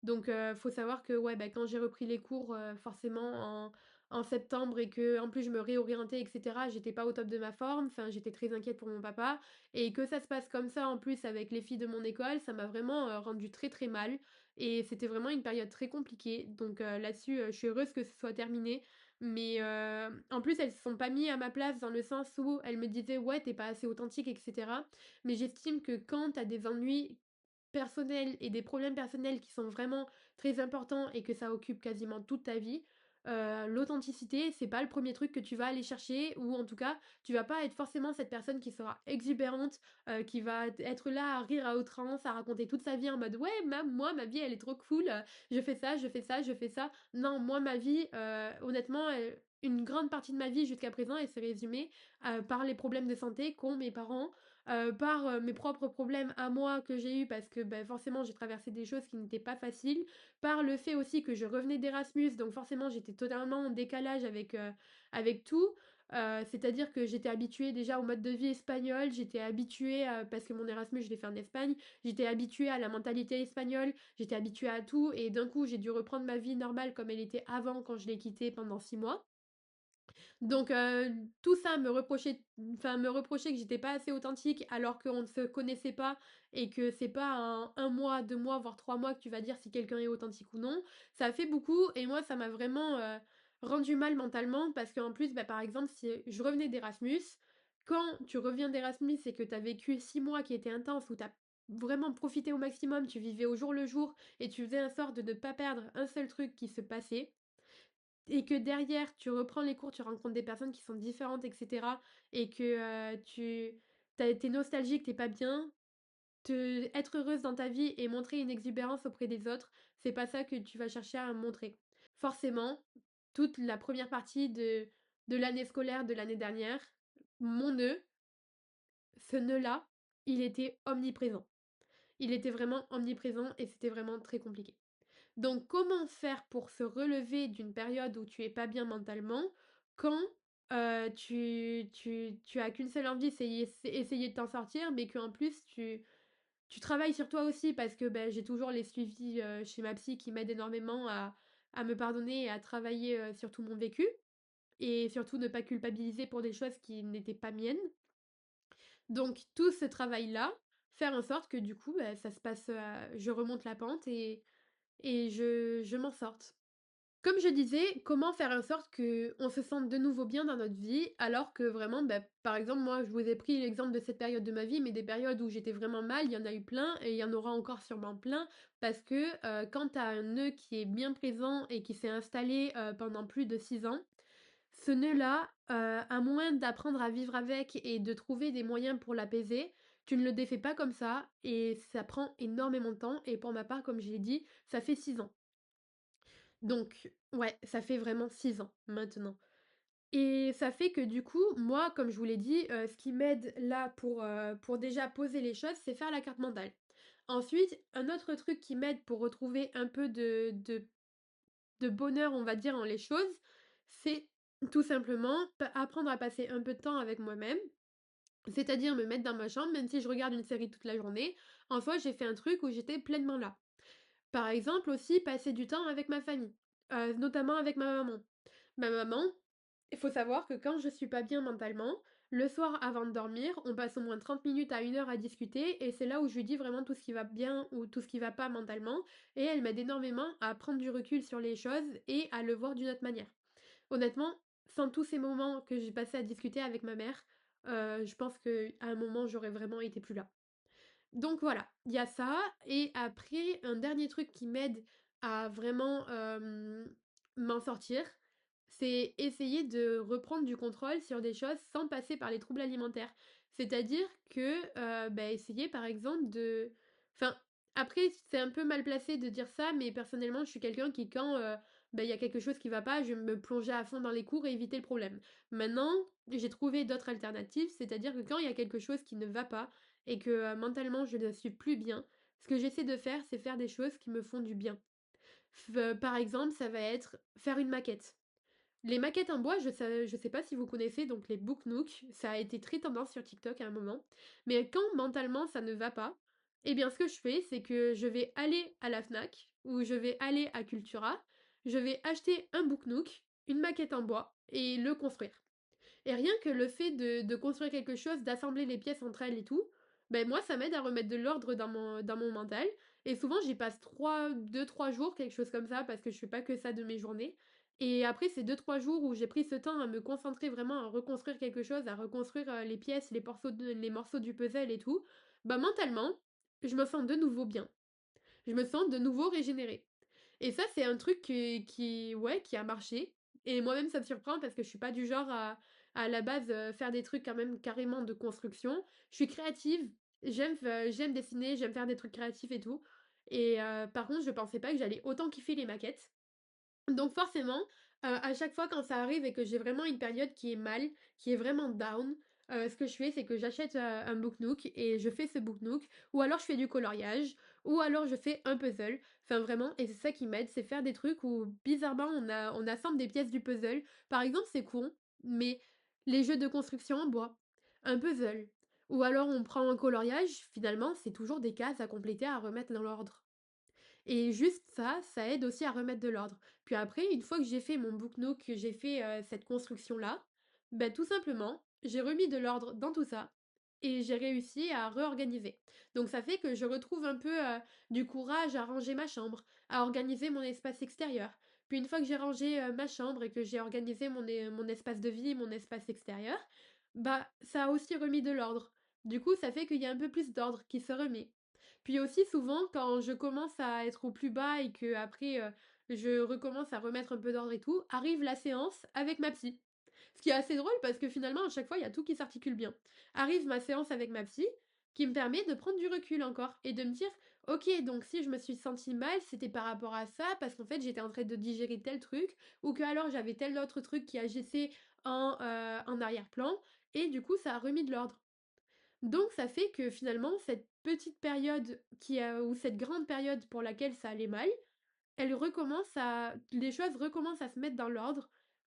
Donc faut savoir que ouais, bah, quand j'ai repris les cours, forcément en septembre et que en plus je me réorientais et cetera, j'étais pas au top de ma forme, enfin j'étais très inquiète pour mon papa et que ça se passe comme ça en plus avec les filles de mon école, ça m'a vraiment, rendue très, très mal et c'était vraiment une période très compliquée donc là-dessus, je suis heureuse que ce soit terminé mais en plus elles se sont pas mis à ma place dans le sens où elles me disaient: «Ouais, tu pas assez authentique et cetera». Mais j'estime que quand tu as des ennuis personnels et des problèmes personnels qui sont vraiment très importants et que ça occupe quasiment toute ta vie, l'authenticité, c'est pas le premier truc que tu vas aller chercher ou en tout cas, tu vas pas être forcément cette personne qui sera exubérante, qui va être là à rire à outrance, à raconter toute sa vie en mode: «Ouais, moi, ma vie, elle est trop cool, je fais ça, je fais ça, je fais ça». Non, moi, ma vie, honnêtement, une grande partie de ma vie jusqu'à présent, elle s'est résumée, par les problèmes de santé qu'ont mes parents, par, mes propres problèmes à moi que j'ai eus parce que, bah, forcément, j'ai traversé des choses qui n'étaient pas faciles, par le fait aussi que je revenais d'Erasmus, donc forcément j'étais totalement en décalage avec tout. C'est-à-dire que j'étais habituée déjà au mode de vie espagnol, j'étais habituée, parce que mon Erasmus je l'ai fait en Espagne, j'étais habituée à la mentalité espagnole, j'étais habituée à tout et d'un coup j'ai dû reprendre ma vie normale comme elle était avant quand je l'ai quittée pendant 6 mois. Donc tout ça me reprocher que j'étais pas assez authentique alors qu'on ne se connaissait pas et que c'est pas en 1 mois, 2 mois, voire 3 mois que tu vas dire si quelqu'un est authentique ou non. Ça a fait beaucoup et moi ça m'a vraiment, rendu mal mentalement parce qu'en plus, bah, par exemple, si je revenais d'Erasmus, quand tu reviens d'Erasmus et que tu as vécu 6 mois qui étaient intenses, où tu as vraiment profité au maximum, tu vivais au jour le jour et tu faisais en sorte de ne pas perdre un seul truc qui se passait, et que derrière, tu reprends les cours, tu rencontres des personnes qui sont différentes, et cetera, et que, tu été nostalgique, t'es pas bien, être heureuse dans ta vie et montrer une exubérance auprès des autres, c'est pas ça que tu vas chercher à montrer. Forcément, toute la première partie de l'année scolaire de l'année dernière, mon nœud, ce nœud-là, il était omniprésent. Il était vraiment omniprésent et c'était vraiment très compliqué. Donc, comment faire pour se relever d'une période où tu es pas bien mentalement quand tu as qu'une seule envie, c'est essayer de t'en sortir, mais qu'en plus tu travailles sur toi aussi parce que ben, j'ai toujours les suivis chez ma psy qui m'aident énormément à me pardonner et à travailler sur tout mon vécu et surtout ne pas culpabiliser pour des choses qui n'étaient pas miennes. Donc, tout ce travail-là, faire en sorte que du coup, ben, ça se passe, je remonte la pente et je m'en sorte. Comme je disais, comment faire en sorte qu'on se sente de nouveau bien dans notre vie, alors que vraiment, bah, par exemple, moi, je vous ai pris l'exemple de cette période de ma vie, mais des périodes où j'étais vraiment mal, il y en a eu plein et il y en aura encore sûrement plein, parce que quand tu as un nœud qui est bien présent et qui s'est installé pendant plus de 6 ans, ce nœud-là, à moins d'apprendre à vivre avec et de trouver des moyens pour l'apaiser, tu ne le défais pas comme ça et ça prend énormément de temps. Et pour ma part, comme je l'ai dit, ça fait 6 ans. Donc, ouais, ça fait vraiment 6 ans maintenant. Et ça fait que du coup, moi, comme je vous l'ai dit, ce qui m'aide là pour déjà poser les choses, c'est faire la carte mentale. Ensuite, un autre truc qui m'aide pour retrouver un peu de bonheur, on va dire, en les choses, c'est tout simplement apprendre à passer un peu de temps avec moi-même. C'est-à-dire me mettre dans ma chambre, même si je regarde une série toute la journée. En soi, j'ai fait un truc où j'étais pleinement là. Par exemple aussi, passer du temps avec ma famille, notamment avec ma maman. Ma maman, il faut savoir que quand je suis pas bien mentalement, le soir avant de dormir, on passe au moins 30 minutes à 1 heure à discuter et c'est là où je lui dis vraiment tout ce qui va bien ou tout ce qui va pas mentalement et elle m'aide énormément à prendre du recul sur les choses et à le voir d'une autre manière. Honnêtement, sans tous ces moments que j'ai passés à discuter avec ma mère, je pense qu'à un moment, j'aurais vraiment été plus là. Donc voilà, il y a ça et après un dernier truc qui m'aide à vraiment, m'en sortir, c'est essayer de reprendre du contrôle sur des choses sans passer par les troubles alimentaires. C'est-à-dire que, essayer par exemple de enfin, après c'est un peu mal placé de dire ça, mais personnellement je suis quelqu'un qui quand, il y a quelque chose qui va pas, je vais me plonger à fond dans les cours et éviter le problème. Maintenant, j'ai trouvé d'autres alternatives, c'est-à-dire que quand il y a quelque chose qui ne va pas, et que mentalement je ne suis plus bien, ce que j'essaie de faire, c'est faire des choses qui me font du bien. Par exemple, ça va être faire une maquette. Les maquettes en bois, je sais pas si vous connaissez, donc les Book Nook, ça a été très tendance sur TikTok à un moment. Mais quand mentalement ça ne va pas, eh bien ce que je fais, c'est que je vais aller à la Fnac ou je vais aller à Cultura, je vais acheter un Book Nook, une maquette en bois et le construire. Et rien que le fait de construire quelque chose, d'assembler les pièces entre elles et tout, ben moi ça m'aide à remettre de l'ordre dans mon mental. Et souvent j'y passe 2-3 jours, quelque chose comme ça, parce que je fais pas que ça de mes journées. Et après ces 2-3 jours où j'ai pris ce temps à me concentrer vraiment à reconstruire quelque chose, à reconstruire les pièces, les morceaux du puzzle et tout, bah mentalement, je me sens de nouveau bien. Je me sens de nouveau régénérée. Et ça, c'est un truc ouais, qui a marché et moi-même, ça me surprend parce que je suis pas du genre à la base, faire des trucs quand même carrément de construction. Je suis créative, j'aime dessiner, j'aime faire des trucs créatifs et tout et par contre, je pensais pas que j'allais autant kiffer les maquettes. Donc forcément, à chaque fois quand ça arrive et que j'ai vraiment une période qui est mal, qui est vraiment down, ce que je fais, c'est que j'achète, un Book Nook et je fais ce Book Nook ou alors je fais du coloriage ou alors je fais un puzzle. Enfin vraiment et c'est ça qui m'aide, c'est faire des trucs où bizarrement on assemble des pièces du puzzle. Par exemple, c'est con, mais les jeux de construction en bois, un puzzle ou alors on prend un coloriage, finalement, c'est toujours des cases à compléter, à remettre dans l'ordre. Et juste ça, ça aide aussi à remettre de l'ordre. Puis après, une fois que j'ai fait mon book nook, que j'ai fait cette construction-là, bah tout simplement, j'ai remis de l'ordre dans tout ça et j'ai réussi à réorganiser. Donc ça fait que je retrouve un peu du courage à ranger ma chambre, à organiser mon espace extérieur. Puis une fois que j'ai rangé ma chambre et que j'ai organisé mon espace de vie, mon espace extérieur, bah ça a aussi remis de l'ordre. Du coup, ça fait qu'il y a un peu plus d'ordre qui se remet. Puis aussi souvent quand je commence à être au plus bas et que après je recommence à remettre un peu d'ordre et tout, arrive la séance avec ma psy. Ce qui est assez drôle parce que finalement à chaque fois il y a tout qui s'articule bien. Arrive ma séance avec ma psy qui me permet de prendre du recul encore et de me dire OK, donc si je me suis sentie mal, c'était par rapport à ça parce qu'en fait j'étais en train de digérer tel truc ou que alors j'avais tel autre truc qui agissait en arrière-plan et du coup ça a remis de l'ordre. Donc ça fait que finalement, cette petite période ou cette grande période pour laquelle ça allait mal, les choses recommencent à se mettre dans l'ordre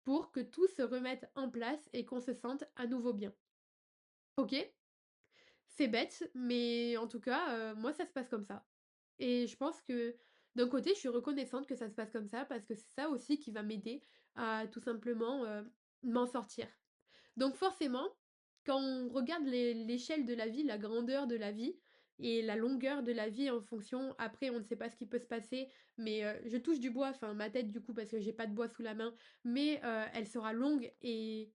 pour que tout se remette en place et qu'on se sente à nouveau bien. Ok, c'est bête, mais en tout cas, moi ça se passe comme ça. Et je pense que d'un côté, je suis reconnaissante que ça se passe comme ça parce que c'est ça aussi qui va m'aider à tout simplement m'en sortir. Donc forcément, quand on regarde l'échelle de la vie, la grandeur de la vie et la longueur de la vie en fonction, après on ne sait pas ce qui peut se passer, mais je touche du bois, enfin ma tête du coup parce que j'ai pas de bois sous la main, mais elle sera longue et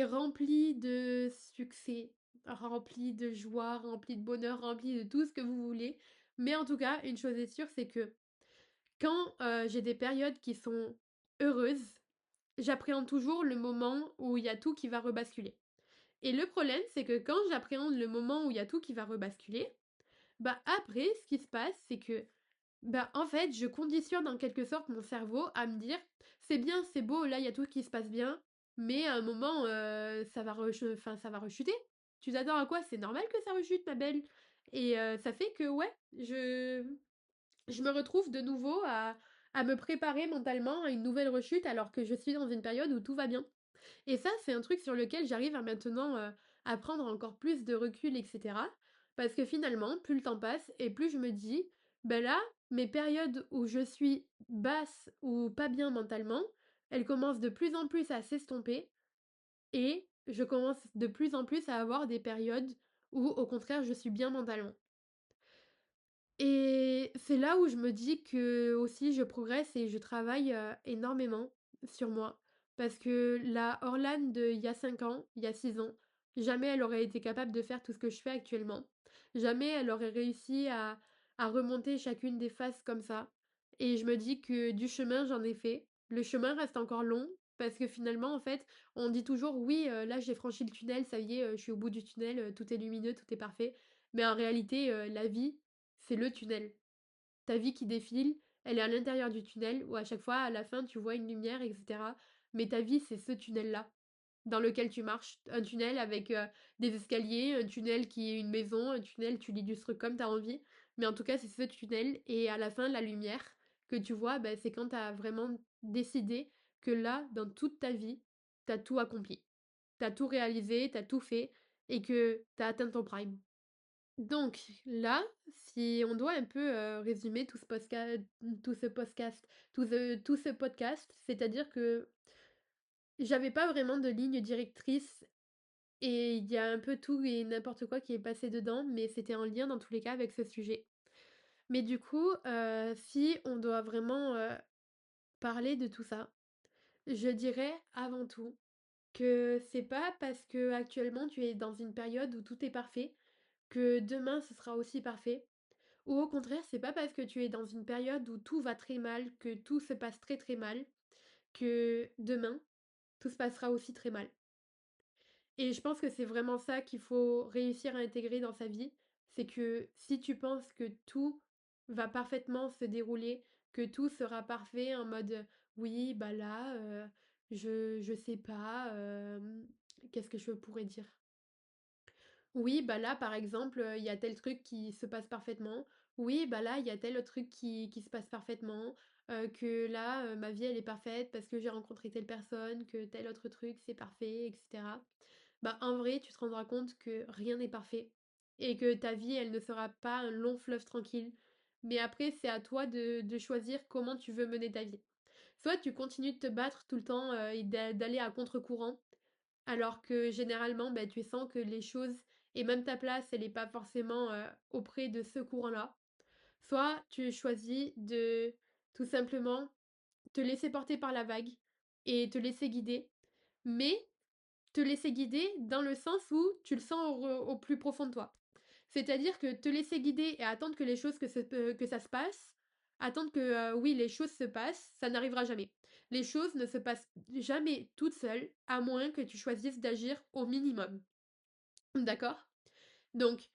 remplie de succès, remplie de joie, remplie de bonheur, remplie de tout ce que vous voulez. Mais en tout cas, une chose est sûre, c'est que quand j'ai des périodes qui sont heureuses, j'appréhende toujours le moment où il y a tout qui va rebasculer. Et le problème, c'est que quand j'appréhende le moment où il y a tout qui va rebasculer, bah après, ce qui se passe, c'est que, bah en fait, je conditionne en quelque sorte mon cerveau à me dire, c'est bien, c'est beau, là il y a tout qui se passe bien, mais à un moment, enfin, ça va rechuter. Tu t'attends à quoi? C'est normal que ça rechute, ma belle. Et ça fait que, ouais, je me retrouve de nouveau à me préparer mentalement à une nouvelle rechute alors que je suis dans une période où tout va bien. Et ça, c'est un truc sur lequel j'arrive à maintenant à prendre encore plus de recul, etc. Parce que finalement, plus le temps passe et plus je me dis, ben là, mes périodes où je suis basse ou pas bien mentalement, elles commencent de plus en plus à s'estomper et je commence de plus en plus à avoir des périodes où au contraire je suis bien mentalement. Et c'est là où je me dis que aussi je progresse et je travaille énormément sur moi. Parce que la Orlane d'il y a 5 ans, il y a 6 ans, jamais elle aurait été capable de faire tout ce que je fais actuellement. Jamais elle aurait réussi à remonter chacune des phases comme ça. Et je me dis que du chemin, j'en ai fait. Le chemin reste encore long. Parce que finalement, en fait, on dit toujours, oui, là j'ai franchi le tunnel, ça y est, je suis au bout du tunnel, tout est lumineux, tout est parfait. Mais en réalité, la vie, c'est le tunnel. Ta vie qui défile, elle est à l'intérieur du tunnel où à chaque fois, à la fin, tu vois une lumière, etc. Mais ta vie, c'est ce tunnel-là dans lequel tu marches. Un tunnel avec des escaliers, un tunnel qui est une maison, un tunnel, tu l'illustres comme tu as envie. Mais en tout cas, c'est ce tunnel. Et à la fin, la lumière que tu vois, bah, c'est quand tu as vraiment décidé que là, dans toute ta vie, tu as tout accompli. Tu as tout réalisé, tu as tout fait et que tu as atteint ton prime. Donc là, si on doit un peu, résumer tout ce podcast, tout ce podcast, c'est-à-dire que j'avais pas vraiment de ligne directrice et il y a un peu tout et n'importe quoi qui est passé dedans, mais c'était en lien dans tous les cas avec ce sujet. Mais du coup, si on doit vraiment, parler de tout ça, je dirais avant tout que c'est pas parce que actuellement tu es dans une période où tout est parfait, que demain ce sera aussi parfait. Ou au contraire, c'est pas parce que tu es dans une période où tout va très mal, que tout se passe très très mal, que demain, tout se passera aussi très mal. Et je pense que c'est vraiment ça qu'il faut réussir à intégrer dans sa vie, c'est que si tu penses que tout va parfaitement se dérouler, que tout sera parfait en mode oui, bah là, je sais pas, qu'est-ce que je pourrais dire? Oui, bah là, par exemple, il y a tel truc qui se passe parfaitement. Oui, bah là, il y a tel autre truc qui se passe parfaitement. Que là, ma vie, elle est parfaite parce que j'ai rencontré telle personne, que tel autre truc, c'est parfait, etc. Bah, en vrai, tu te rendras compte que rien n'est parfait et que ta vie, elle ne sera pas un long fleuve tranquille. Mais après, c'est à toi de choisir comment tu veux mener ta vie. Soit tu continues de te battre tout le temps et d'aller à contre-courant, alors que généralement, bah, tu sens que les choses et même ta place, elle n'est pas forcément auprès de ce courant-là. Soit tu choisis de tout simplement te laisser porter par la vague et te laisser guider, mais te laisser guider dans le sens où tu le sens au plus profond de toi. C'est-à-dire que te laisser guider et attendre que les choses que ça se passe, attendre que oui, les choses se passent, ça n'arrivera jamais. Les choses ne se passent jamais toutes seules, à moins que tu choisisses d'agir au minimum. D'accord? Donc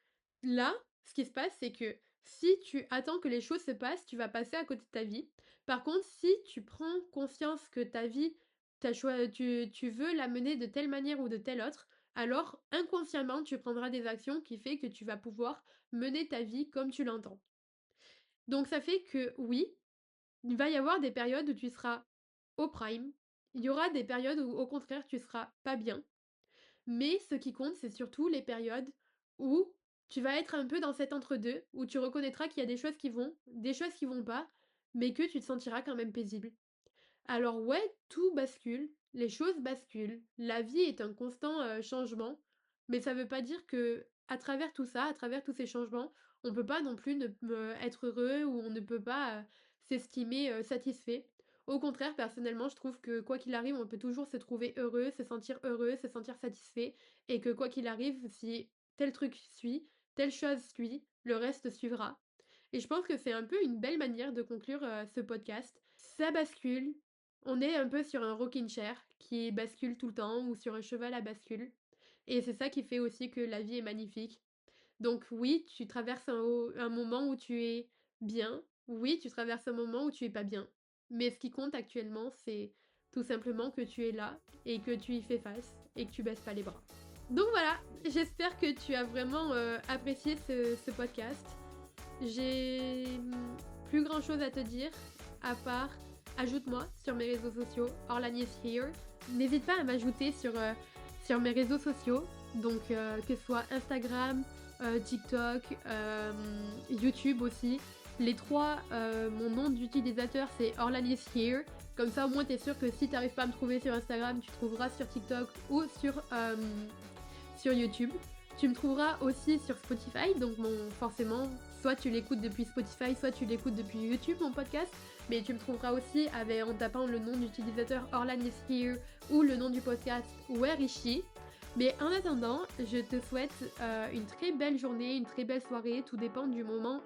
là, ce qui se passe, c'est que si tu attends que les choses se passent, tu vas passer à côté de ta vie. Par contre, si tu prends conscience que ta vie, tu veux la mener de telle manière ou de telle autre, alors inconsciemment, tu prendras des actions qui fait que tu vas pouvoir mener ta vie comme tu l'entends. Donc ça fait que oui, il va y avoir des périodes où tu seras au prime. Il y aura des périodes où au contraire tu seras pas bien. Mais ce qui compte, c'est surtout les périodes où tu vas être un peu dans cet entre-deux, où tu reconnaîtras qu'il y a des choses qui vont, des choses qui vont pas, mais que tu te sentiras quand même paisible. Alors ouais, tout bascule, les choses basculent, la vie est un constant changement, mais ça veut pas dire que à travers tout ça, à travers tous ces changements, on peut pas non plus être heureux ou on ne peut pas s'estimer satisfait. Au contraire, personnellement, je trouve que quoi qu'il arrive, on peut toujours se trouver heureux, se sentir satisfait, et que quoi qu'il arrive, si tel truc suit, telle chose suit, le reste suivra. Et je pense que c'est un peu une belle manière de conclure ce podcast. Ça bascule, on est un peu sur un rocking chair qui bascule tout le temps ou sur un cheval à bascule. Et c'est ça qui fait aussi que la vie est magnifique. Donc oui, tu traverses un moment où tu es bien. Oui, tu traverses un moment où tu es pas bien. Mais ce qui compte actuellement, c'est tout simplement que tu es là et que tu y fais face et que tu baisses pas les bras. Donc voilà, j'espère que tu as vraiment apprécié ce podcast. J'ai plus grand chose à te dire à part ajoute-moi sur mes réseaux sociaux, Orlani is here. N'hésite pas à m'ajouter sur mes réseaux sociaux, donc que ce soit Instagram, TikTok, YouTube aussi. Les trois, mon nom d'utilisateur c'est Orlani is here. Comme ça au moins t'es sûr que si t'arrives pas à me trouver sur Instagram, tu trouveras sur TikTok ou sur YouTube. Tu me trouveras aussi sur Spotify, donc forcément, soit tu l'écoutes depuis Spotify, soit tu l'écoutes depuis YouTube, mon podcast. Mais tu me trouveras aussi en tapant le nom d'utilisateur Orlan is here ou le nom du podcast Where is she. Mais en attendant, je te souhaite une très belle journée, une très belle soirée. Tout dépend du moment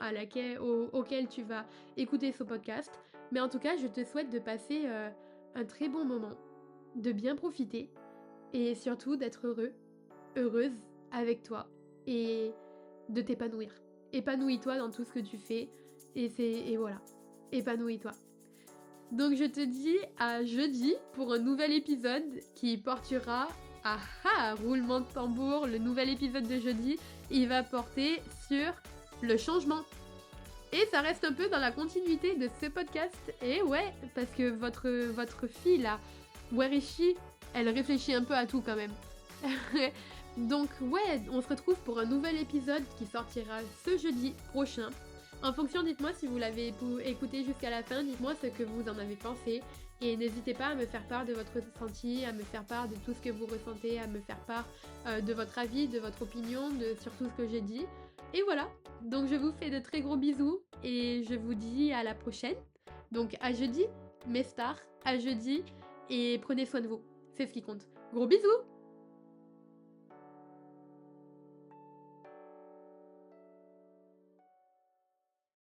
auquel tu vas écouter ce podcast. Mais en tout cas, je te souhaite de passer un très bon moment, de bien profiter et surtout d'être heureuse avec toi et de t'épanouir. Épanouis-toi dans tout ce que tu fais et voilà, épanouis-toi. Donc je te dis à jeudi pour un nouvel épisode qui portera roulement de tambour, le nouvel épisode de jeudi, il va porter sur le changement. Et ça reste un peu dans la continuité de ce podcast. Et ouais, parce que votre fille là, Werishi, elle réfléchit un peu à tout quand même. Donc ouais, on se retrouve pour un nouvel épisode qui sortira ce jeudi prochain. En fonction, dites-moi si vous l'avez écouté jusqu'à la fin, dites-moi ce que vous en avez pensé. Et n'hésitez pas à me faire part de votre ressenti, à me faire part de tout ce que vous ressentez, à me faire part de votre avis, de votre opinion, sur tout ce que j'ai dit. Et voilà, donc je vous fais de très gros bisous et je vous dis à la prochaine. Donc à jeudi, mes stars, à jeudi, et prenez soin de vous, c'est ce qui compte. Gros bisous!